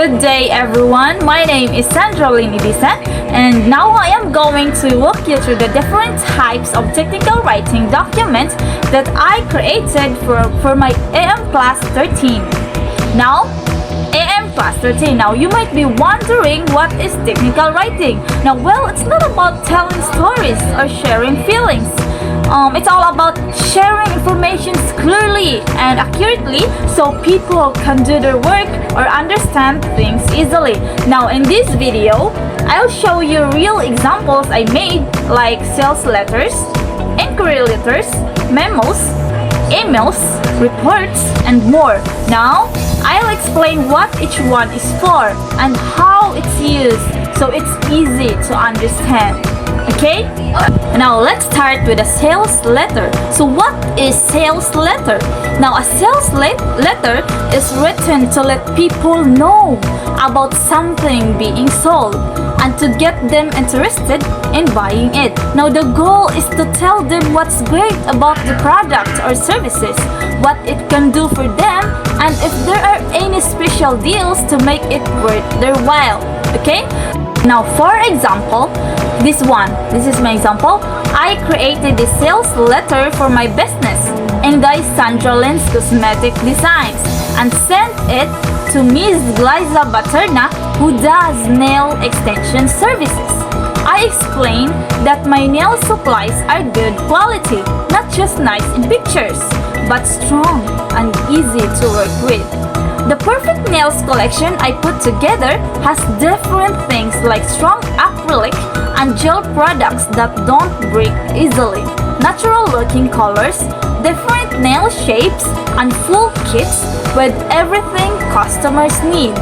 Good day everyone, my name is Sandra Linidisen and now I am going to walk you through the different types of technical writing documents that I created for my AM Class 13. Now, AM Class 13. Now you might be wondering what is technical writing. Now well, it's not about telling stories or sharing feelings. It's all about sharing information clearly and accurately so people can do their work or understand things easily. Now in this video, I'll show you real examples I made like sales letters, inquiry letters, memos, emails, reports, and more. Now, I'll explain what each one is for and how it's used so it's easy to understand. Okay? Now let's start with a sales letter. So what is sales letter? Now a sales letter is written to let people know about something being sold and to get them interested in buying it. Now the goal is to tell them what's great about the product or services, what it can do for them, and if there are any special deals to make it worth their while. Okay? Now for example, this is my example. I created a sales letter for my business, Inday Sandra Lynn's Cosmetic Designs, and sent it to Ms. Glyza Baterna, who does nail extension services. I explained that my nail supplies are good quality, not just nice in pictures, but strong and easy to work with. The Perfect Nails collection I put together has different things like strong acrylic and gel products that don't break easily, natural looking colors, different nail shapes, and full kits with everything customers needs.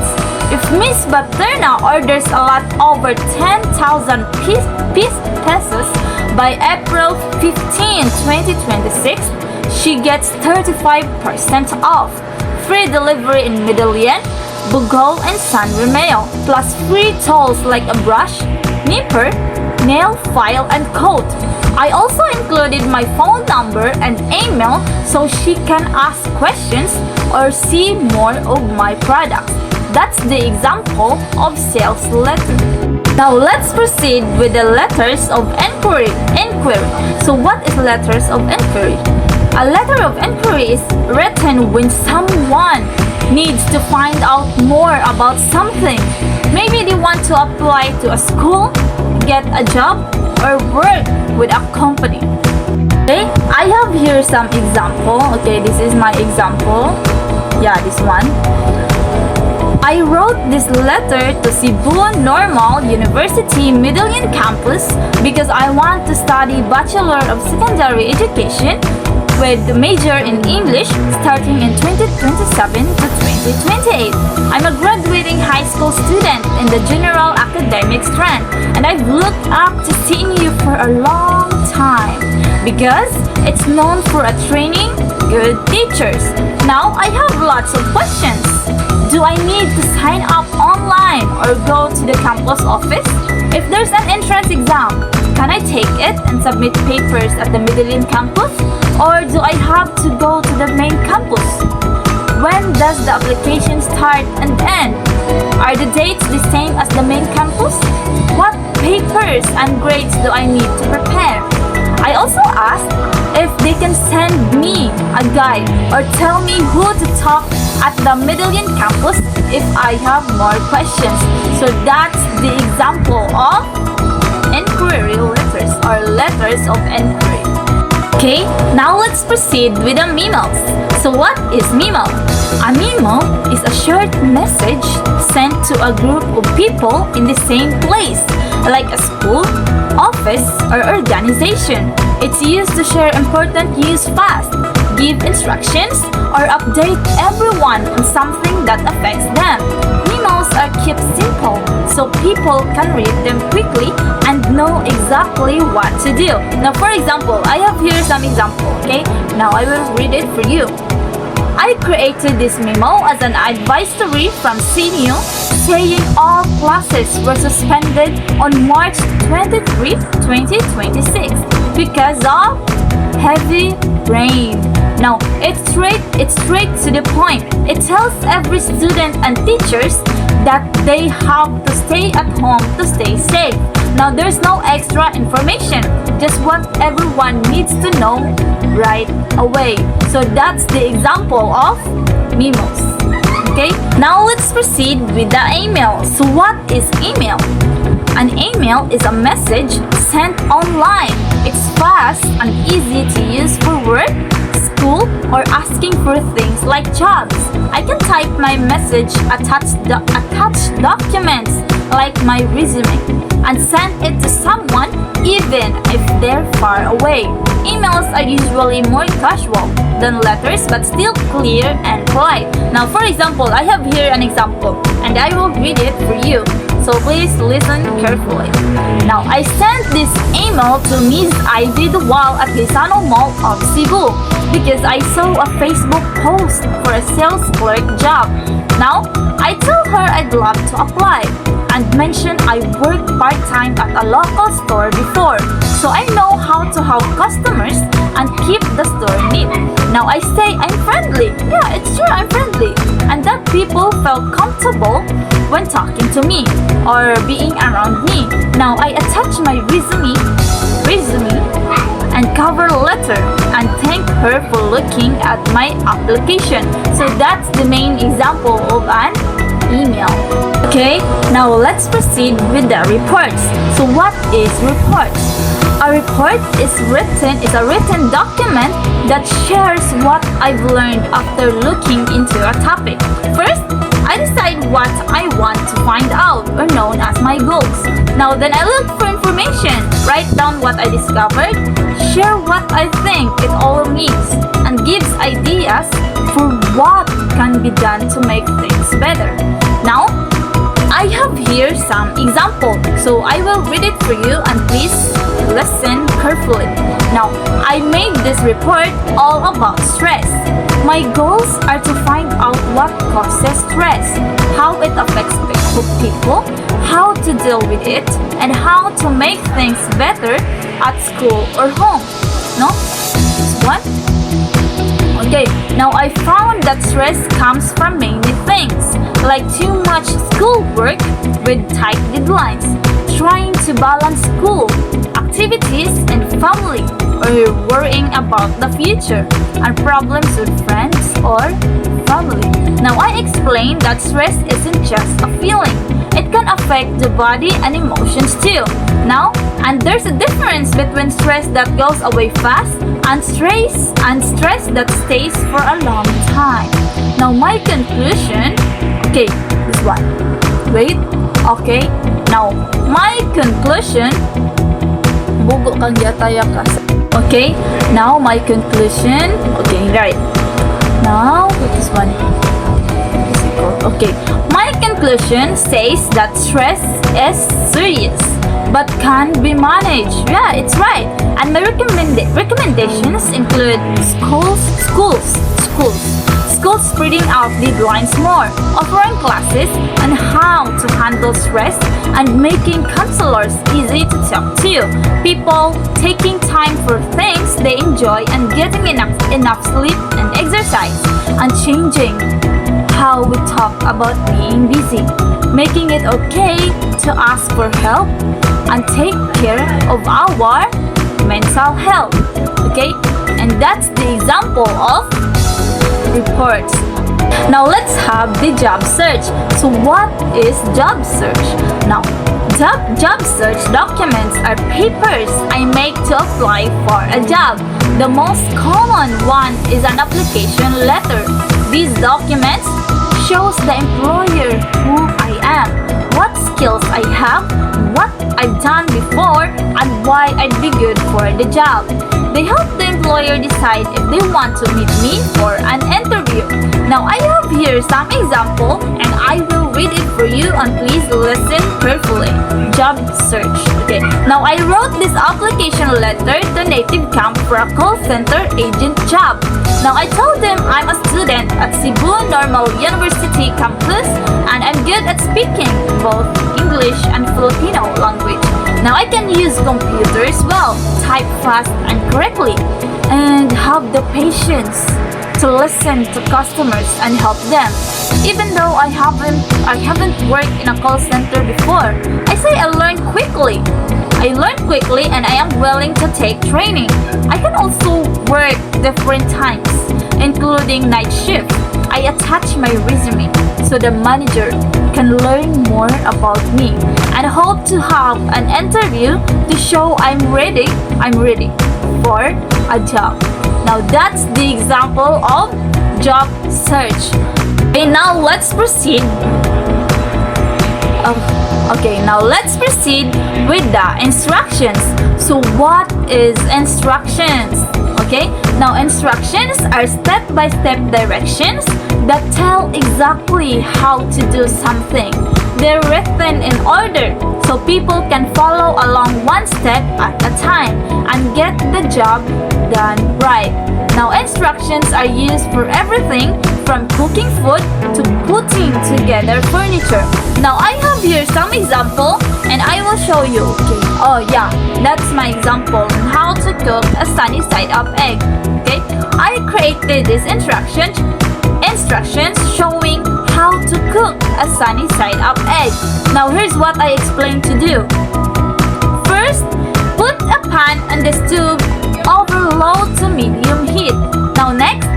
If Miss Baterna orders a lot over 10,000 pesos by April 15, 2026, she gets 35% off. Free delivery in Medellin, Bugol, and San Romeo, plus free tools like a brush, nipper, nail file, and coat. I also included my phone number and email so she can ask questions or see more of my products. That's the example of sales letter. Now let's proceed with the letters of inquiry. So what is letters of inquiry? A letter of inquiry is written when someone needs to find out more about something. Maybe they want to apply to a school, get a job, or work with a company. Okay, I have here some example. Okay, this is my example. Yeah, this one. I wrote this letter to Cebu Normal University Medellin campus because I want to study Bachelor of Secondary Education with the major in English starting in 2027 to 2028. I'm a graduating high school student in the general academic strand, and I've looked up to CNU for a long time because it's known for a training good teachers. Now I have lots of questions. Do I need to sign up online or go to the campus office? If there's an entrance exam, can I take it and submit papers at the Medellin campus? Or do I have to go to the main campus? When does the application start and end? Are the dates the same as the main campus? What papers and grades do I need to prepare? I also asked if they can send me a guide or tell me who to talk at the Medellin campus if I have more questions. So that's the example of inquiry letters or letters of inquiry. Okay, now let's proceed with the memos. So what is memo? A memo is a short message sent to a group of people in the same place, like a school, office, or organization. It's used to share important news fast, give instructions, or update everyone on something that affects them. Memos are kept simple so people can read them quickly and know exactly what to do. Now for example, I have here some example, okay? Now I will read it for you. I created this memo as an advisory from CNU saying all classes were suspended on March 23, 2026 because of heavy rain. Now, it's straight to the point. It tells every student and teachers that they have to stay at home to stay safe. Now there's no extra information, just what everyone needs to know right away. So that's the example of memos. Okay, now let's proceed with the email. So what is email? An email is a message sent online. It's fast and easy to use for work, school, or asking for things like jobs. I can type my message, attach documents like my resume, and send it to someone even if they're far away. Emails are usually more casual than letters but still clear and polite. Now for example, I have here an example and I will read it for you. So please listen carefully. Now I sent this email to Ms. Ivy while at Lisano Mall of Cebu because I saw a Facebook post for a sales clerk job. Now I tell her I'd love to apply and mention I worked part-time at a local store before, so I know how to help customers and keep the store neat. Now I say I'm friendly. Yeah, it's true, I'm friendly. And that people felt comfortable when talking to me or being around me. Now I attach my resume and cover letter and thank her for looking at my application. So that's the main example of an email. Okay, now let's proceed with the reports. So what is reports? A report is a written document that shares what I've learned after looking into a topic. First, I decide what I want to find out, or known as my goals. Now then I look for information, write down what I discovered, share what I think it all means, and gives ideas for what can be done to make things better. Now, I have here some example, so I will read it for you and please listen carefully. Now, I made this report all about stress. My goals are to find out what causes stress, how it affects people, how to deal with it, and how to make things better at school or home. No? This one? Okay, now I found that stress comes from many things, like too much schoolwork with tight deadlines, trying to balance school, activities, and family, or worrying about the future, and problems with friends or family. Now I explained that stress isn't just a feeling, it can affect the body and emotions too. Now, and there's a difference between stress that goes away fast and stress that stays for a long time. Now my conclusion, okay, this one. Wait, okay. Now my conclusion, bugo kang yataya ka. Okay, now my conclusion, okay, right. Now, this one. Okay, my conclusion says that stress is serious but can be managed. Yeah, it's right. And my recommendations include schools spreading out deadlines more, offering classes on how to handle stress, and making counselors easy to talk to, people taking time for things they enjoy and getting enough sleep and exercise, and changing how we talk about being busy, making it okay to ask for help and take care of our mental health. Okay, and that's the example of reports. Now let's have the job search. So what is job search? Now, job search documents are papers I make to apply for a job. The most common one is an application letter. These documents shows the employer who I am, what skills I have, what I've done before, and why I'd be good for the job. They help the employer decide if they want to meet me for an interview. Now I have here some example and I will read it for you and please listen carefully. Job search. Okay. Now I wrote this application letter to Native Camp for a call center agent job. Now I told them I'm a student at Cebu Normal University campus and I'm good at speaking both English and Filipino language. Now I can use computers well, type fast and correctly, and have the patience to listen to customers and help them. Even though I haven't worked in a call center before, I say I learned quickly. I learned quickly and I am willing to take training. I can also work different times, including night shift. I attach my resume so the manager can learn more about me and hope to have an interview to show I'm ready for a job. Now that's the example of job search. Okay, now let's proceed. Now let's proceed with the instructions. So what is instructions? Okay, now instructions are step-by-step directions that tell exactly how to do something. They're written in order so people can follow along one step at a time and get the job done right. Now instructions are used for everything from cooking food to putting together furniture. Now I have here some example and I will show you. Okay. Oh yeah, that's my example on how to cook a sunny side up egg. Okay, I created this instructions showing how to cook a sunny side up egg. Now here's what I explained to do. First, put a pan on the stove over low to medium heat. Now next,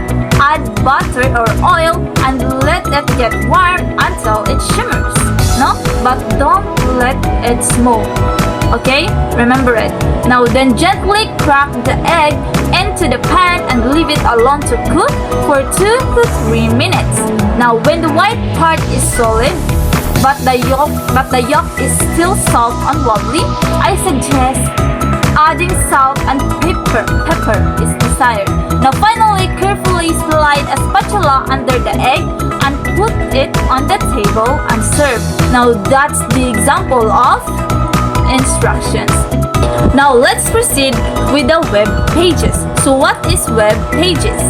add butter or oil and let it get warm until it shimmers. No, but don't let it smoke. Okay, remember it. Now then gently crack the egg into the pan and leave it alone to cook for 2 to 3 minutes. Now when the white part is solid but the yolk is still soft and lovely, I suggest adding salt and pepper is desired. Now finally, carefully slide a spatula under the egg and put it on the table and serve. Now that's the example of instructions. Now let's proceed with the web pages. So what is web pages?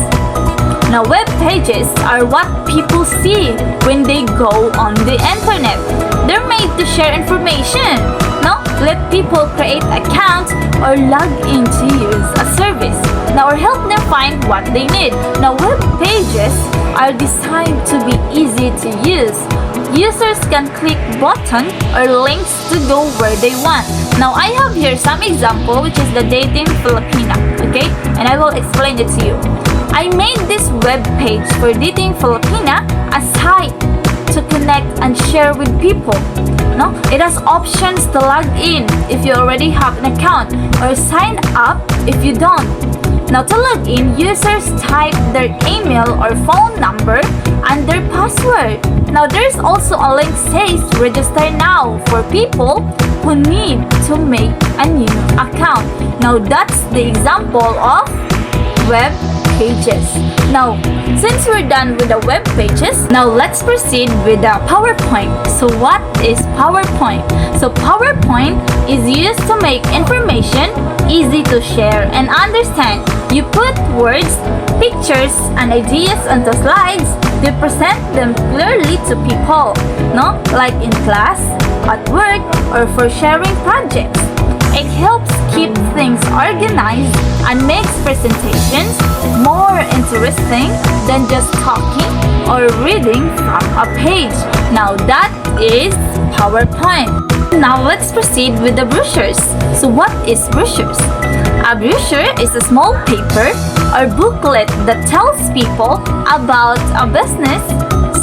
Now web pages are what people see when they go on the internet. They're made to share information. No, let people create accounts or log in to use a service. Now or help them find what they need. Now web pages are designed to be easy to use. Users can click button or links to go where they want. Now I have here some example which is the Dating Filipina, okay? And I will explain it to you. I made this web page for Dating Filipina, a site to connect and share with people. No, it has options to log in if you already have an account or sign up if you don't. Now to log in, users type their email or phone number and their password. Now there's also a link says register now for people who need to make a new account. Now that's the example of web pages. Now since we're done with the web pages, now let's proceed with the PowerPoint. So what is PowerPoint? So PowerPoint is used to make information easy to share and understand. You put words, pictures, and ideas onto slides to present them clearly to people, no? Like in class, at work, or for sharing projects. It helps keep things organized and makes presentations more interesting than just talking or reading from a page. Now that is PowerPoint. Now let's proceed with the brochures. So what is brochures? A brochure is a small paper or booklet that tells people about a business,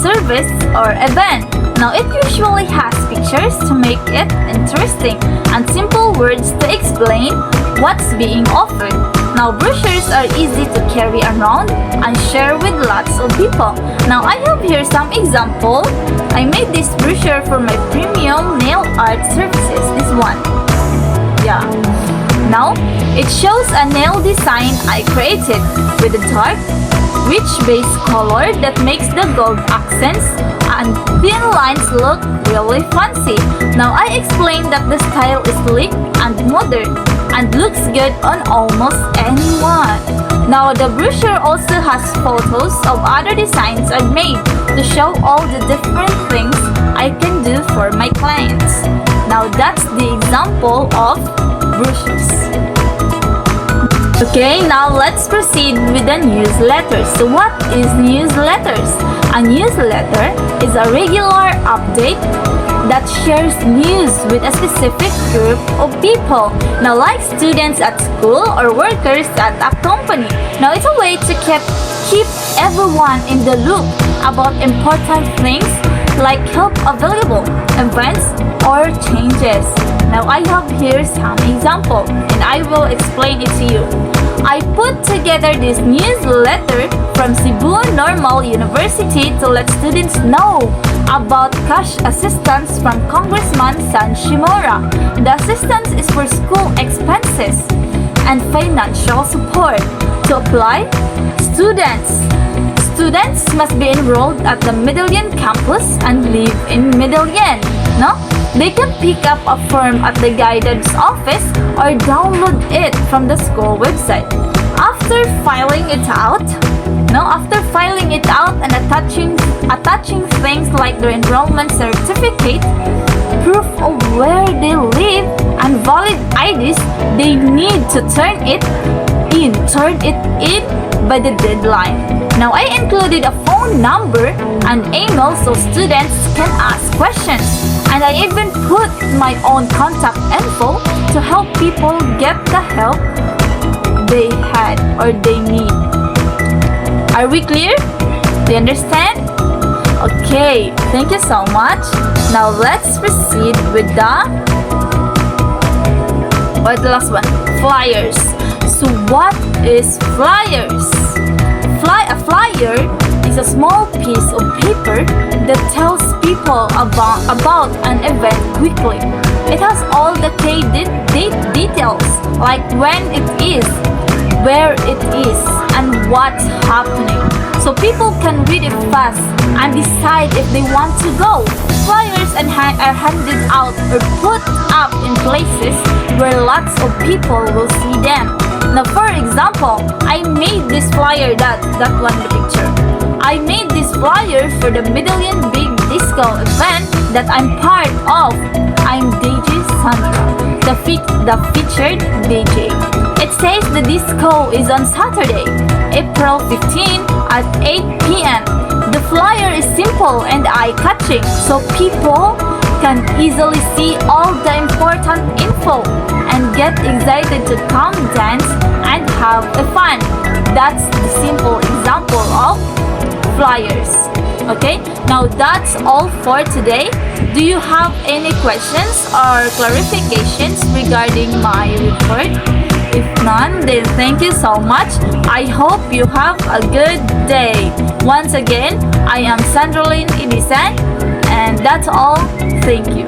service, or event. Now it usually has pictures to make it interesting and simple words to explain what's being offered. Now brochures are easy to carry around and share with lots of people. Now I have here some example. I made this brochure for my premium nail art services. This one. Yeah. Now it shows a nail design I created with a dark, rich base color that makes the gold accents and thin lines look really fancy. Now I explained that the style is sleek and modern and looks good on almost anyone. Now the brochure also has photos of other designs I've made to show all the different things I can do for my clients. Now that's the example of brochures. Okay, now let's proceed with the newsletters. So what is newsletters? A newsletter is a regular update that shares news with a specific group of people. Now, like students at school or workers at a company. Now, it's a way to keep everyone in the loop about important things like help available, events, or changes. Now, I have here some example and I will explain it to you. I put together this newsletter from Cebu Normal University to let students know about cash assistance from Congressman San Shimura. The assistance is for school expenses and financial support. To apply, students must be enrolled at the Medellin campus and live in Medellin. No? They can pick up a form at the guidance office or download it from the school website. After filling it out and attaching things like their enrollment certificate, proof of where they live, and valid IDs, they need to turn it in by the deadline. Now, I included a phone number and email so students can ask questions. And I even put my own contact info to help people get the help they had or they need. Are we clear? Do you understand? Okay, thank you so much. Now let's proceed with the last one, flyers. So what is flyers? A flyer is a small piece of paper that tells people about an event quickly. It has all the key details like when it is, where it is, and what's happening. So people can read it fast and decide if they want to go. Flyers are handed out or put up in places where lots of people will see them. Now, for example, I made this flyer, that one in the picture. I made this flyer for the Medellin Big Disco event that I'm part of. I'm DJ Sandra, the featured DJ. It says the disco is on Saturday, April 15 at 8 p.m. The flyer is simple and eye-catching, so people can easily see all the important info and get excited to come dance and have fun. That's the simple example of flyers. Okay, now that's all for today. Do you have any questions or clarifications regarding my report? If none, then thank you so much. I hope you have a good day. Once again, I am Sandrolyn Ibisan, and that's all. Thank you.